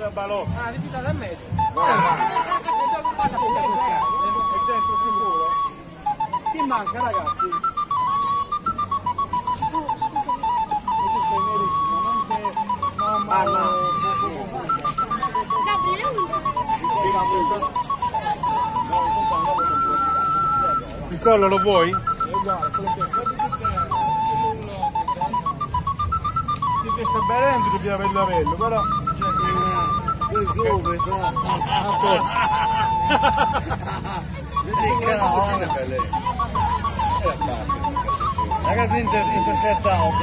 la balò. Ah, visita da me. Guarda. È dentro sicuro? Chi manca, ragazzi? Tu sei nerissimo, anche mamma. Il collo lo vuoi? È uguale, quello che ti sta bene, dobbiamo averlo averlo, però... Ragazzi intercettato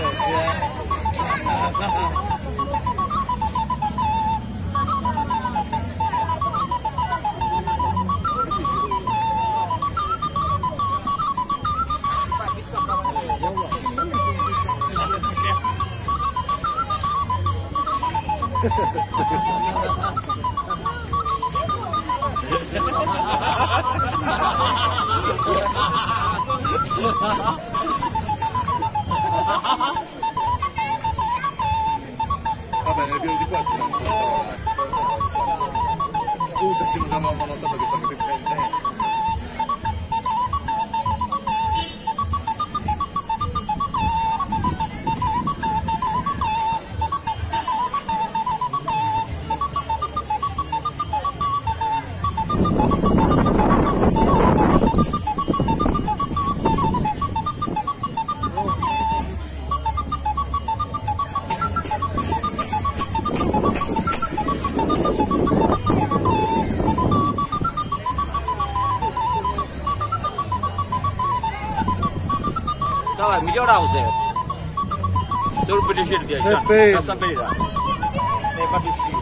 va bene, abbiamo di qua. Scusaci, non avevamo notato che stavo riprendendo. Dai, miglior Hauser. Solo per piacere di Sempre. la stabilità. E fatti uscire.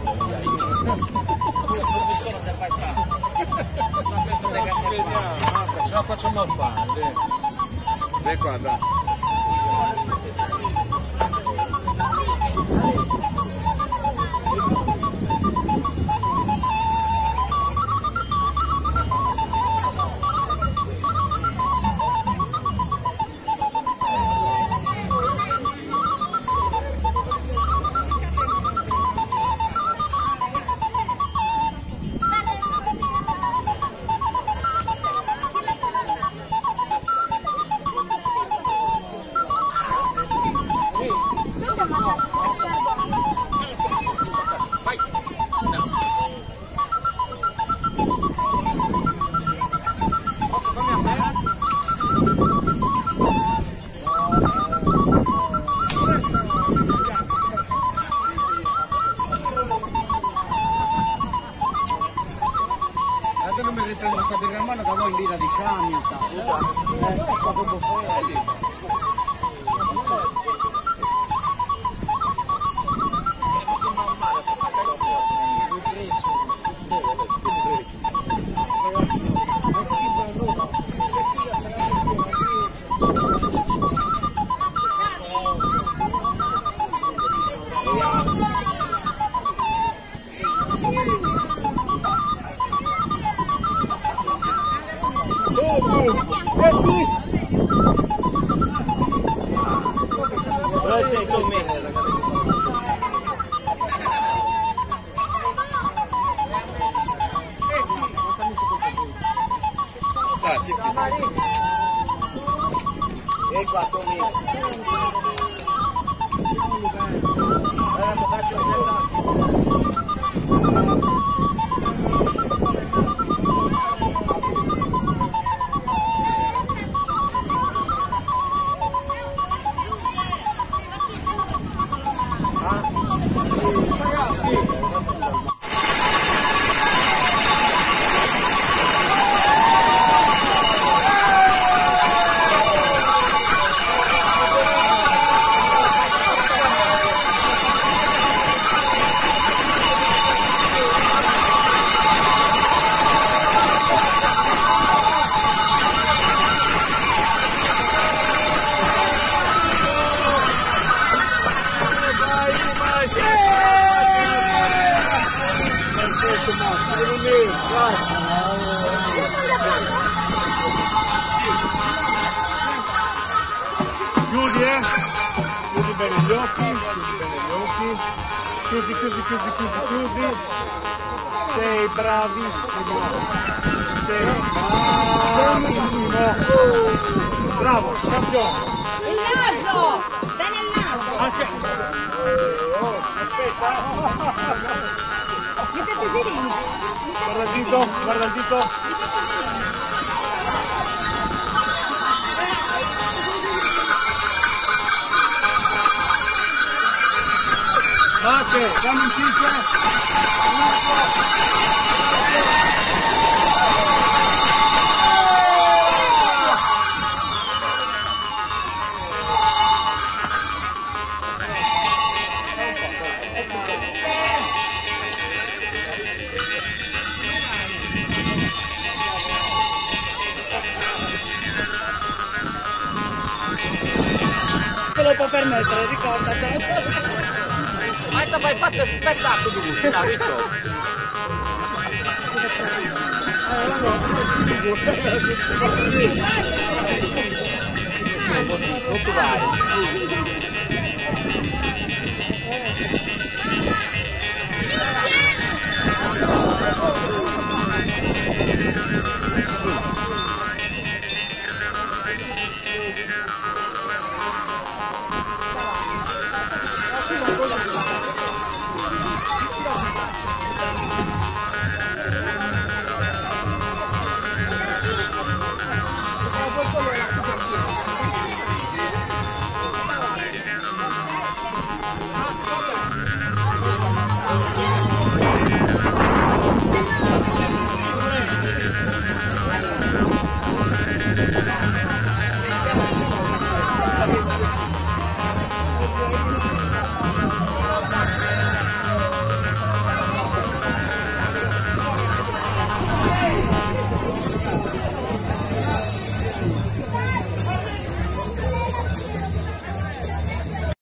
Ce la facciamo fare. Vai qua, dai. Non mi riprendo questa programmata da voi in lira di camion, proprio fuori. E qua Chiudi, chiudi bene gli occhi, chiudi bene gli occhi, chiudi, chiudi, chiudi, chiudi, chiudi. Sei bravissimo. Sei bravissimo. Bravo, campione. Il naso! Bene il naso! Aspetta. Mettete sedini! Guarda il dito, guarda il dito. Bate, siamo in 5. Te lo può permettere, ricordate. Ma fai fatto spettacolo di gusto, no, Riccio? Non tu vai.